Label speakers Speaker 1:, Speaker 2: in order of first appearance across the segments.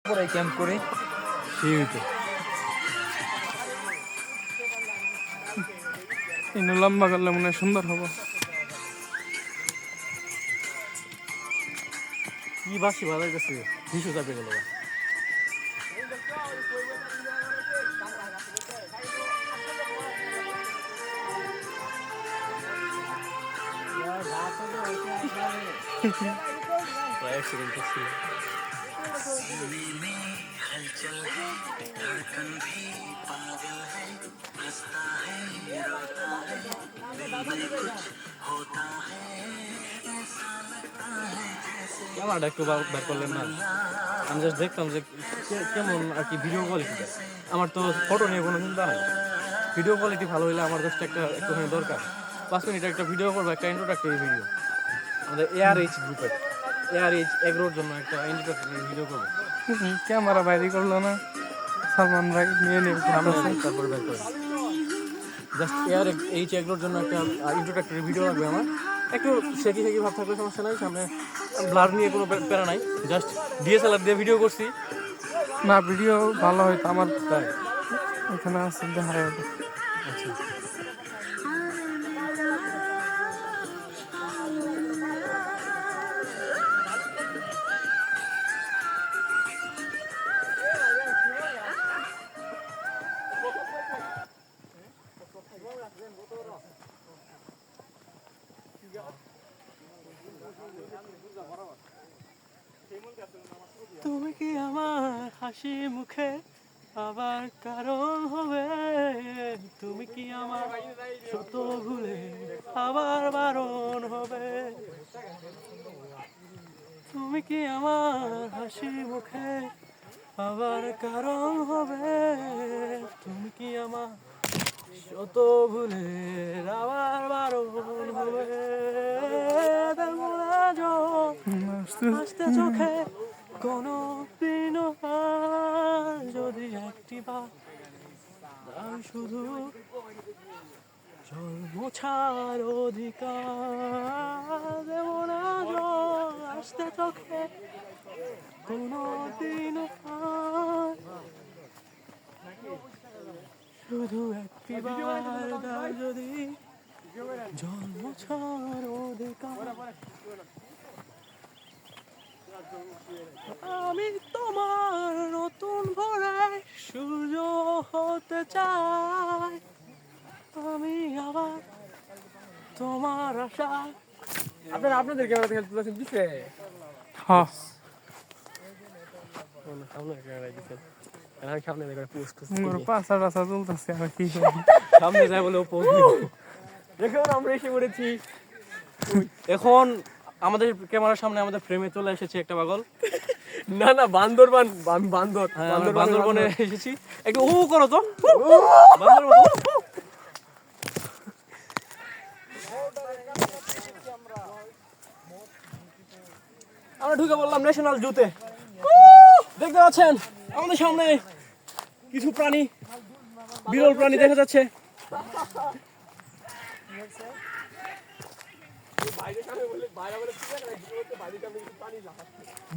Speaker 1: পরে ক্যাম্প করে সেই হইতো
Speaker 2: ইনু লম্বা করলে মনে হয় সুন্দর হবে।
Speaker 1: কি বাসি ভালো লাগতেছে, হিসু চাপে গেল। ক্যামেরাটা একটু বার করলেন না? আমি জাস্ট দেখতাম যে কেমন আর কি ভিডিও কোয়ালিটি। আমার তো ফটো নিয়ে কোনো চিন্তা নাই, ভিডিও কোয়ালিটি ভালো হলে আমার জাস্ট একটুখানি দরকার। 5 মিনিটের একটা ভিডিও করবো, একটা ইন্ট্রোডাক্টরি ভিডিও। আমাদের ARH গ্রুপের ARH এগ্রোর জন্য একটা ইন্ট্রোডাক্টরি ভিডিও করবো।
Speaker 2: ক্যামেরা বাইরে করলো না সালমান ভাই, নিয়ে নিয়ে
Speaker 1: তারপরে বের করে জাস্ট ARH এগ্রোর জন্য একটা ইন্ট্রোডাক্টরি ভিডিও লাগবে আমার। একটু শেখি ভাব থাকলে সমস্যা নাই, সামনে ব্লার নিয়ে কোনো প্যারা নাই, জাস্ট DSLR দিয়ে ভিডিও করছি
Speaker 2: না। ভিডিও ভালো হয়তো আমার
Speaker 1: তাই।
Speaker 2: এখানে আছে দেখা যাবে।
Speaker 1: আচ্ছা,
Speaker 3: তুমি কি আমার হাসি মুখে আবার কারণ হবে, তুমি কি আমার শত ভুলে আবার বারণ হবে, তুমি কি আমার হাসি মুখে আবার কারণ হবে, তুমি কি আমার শত ভুলে আবার বারণ হবে, দেখো না হাসতে চোখে কোনো দিন যদি একটি বার আমি শুধু জল মোছার অধিকার দেব না, আসতে চোখে কোনো দিন শুধু একটি বার যদি জল মোছার অধিকার। আমি তোমার নতুন ভরে সূর্য হতে চাই, আমি আবার তোমার আশা।
Speaker 2: আপনাদের ক্যামেরা থেকে তুলছেন দিছে? হ্যাঁ, পাশা তুলতেছে আর কি
Speaker 1: সামনে যায় বলে দেখুন আমরা এসে পড়েছি। এখন আমাদের ক্যামেরার সামনে আমাদের ফ্রেমে চলে এসেছে একটা পাগল।
Speaker 3: না না, বান্দরবান, আমি বান্দর,
Speaker 1: বান্দরবনে এসেছি। একটু করো তো বান্দর মতো। আমরা ঢুকে বললাম ন্যাশনাল জুতে। দেখতে পাচ্ছেন আমাদের সামনে কিছু প্রাণী, বিরল প্রাণী দেখা যাচ্ছে।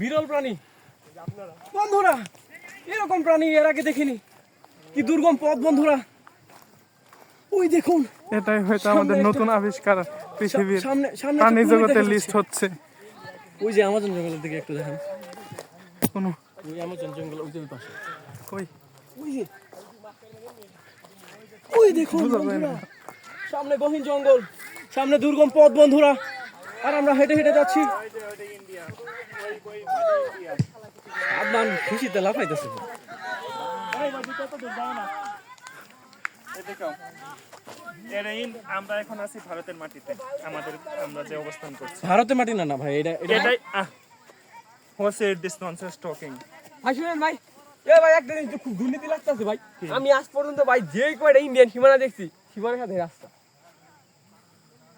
Speaker 1: বিরল প্রাণী বন্ধুরা, এরকম প্রাণী এর আগে দেখিনি। কি দুর্গম পথ বন্ধুরা, ওই দেখুন।
Speaker 2: এটাই হয়তো আমাদের নতুন আবিষ্কার, পৃথিবীর
Speaker 1: সামনে
Speaker 2: প্রাণী জগতের লিস্ট হচ্ছে।
Speaker 1: ওই যে আমাজন জঙ্গলের দিকে একটু দেখেন,
Speaker 2: কোন
Speaker 1: ওই আমাজন জঙ্গল ওই যে পাশে,
Speaker 2: কই
Speaker 1: ওই যে ওই দেখুন বন্ধুরা, সামনে গহীন জঙ্গল, সামনে দুর্গম পথ বন্ধুরা, আর আমরা হেঁটে হেঁটে যাচ্ছি। আদনান খুশিতে লাফাইতেছে।
Speaker 4: আমরা এখন আছি ভারতের মাটিতে, আমরা যে অবস্থান করছি
Speaker 1: ভারতের মাটি না, না ভাই,
Speaker 4: এটাই টকিং।
Speaker 3: আসলেন ভাই, এ ভাই একটা জিনিস খুব দুর্নীতি লাগতেছে ভাই। আমি আজ পর্যন্ত ভাই যে কয়টা ইন্ডিয়ান সীমানা দেখছি, সীমানার সাথে রাস্তা,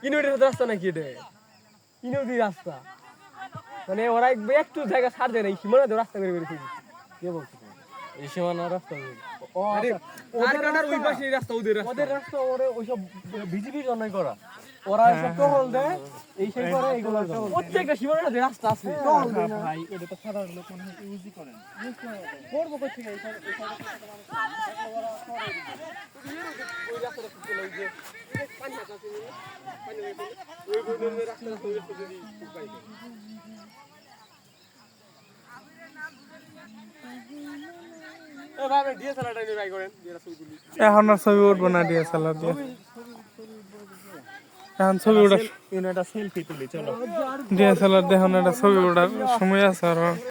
Speaker 3: ইউনিটের সাথে রাস্তা নাকি এটা ইউনিটি রাস্তা, মানে ওরা একটু জায়গা ছাড় দেয় না, এই সীমানাতে রাস্তা করে করে ফেলছে। কে বলছে
Speaker 1: এই সীমানা রাস্তা?
Speaker 3: ওদের রাস্তা ওই পাশে রাস্তা, ওদের রাস্তা
Speaker 1: ওদের রাস্তা ওরে ওইসব বিজেপির জন্যই করা।
Speaker 3: ওরা এসে টহল দেয় এই সেই করে এইগুলো প্রত্যেকটা সীমানা যে রাস্তা আছে টহল দেয় না
Speaker 4: ভাই এটা তো সাধারণ লোক মনে হয় ইউজই করেন
Speaker 3: করবো কই থেকে এই ওই রাস্তাটা চলে যে পানি আছে পানি ওই বইদের রাস্তাটা চলে যদি পাইছে এ ভাই ডিএসএলআরটা নিয়ে বাই করেন যেটা ছবি তুলি
Speaker 2: এখন আর ছবি উঠবো না ডিএসএলআর দিয়ে এখন ছবি ওঠার
Speaker 4: একটা সেলফি তুলি চলো
Speaker 2: ডিএসএলআর দিয়ে এখন একটা ছবি ওঠার সময় আছে আর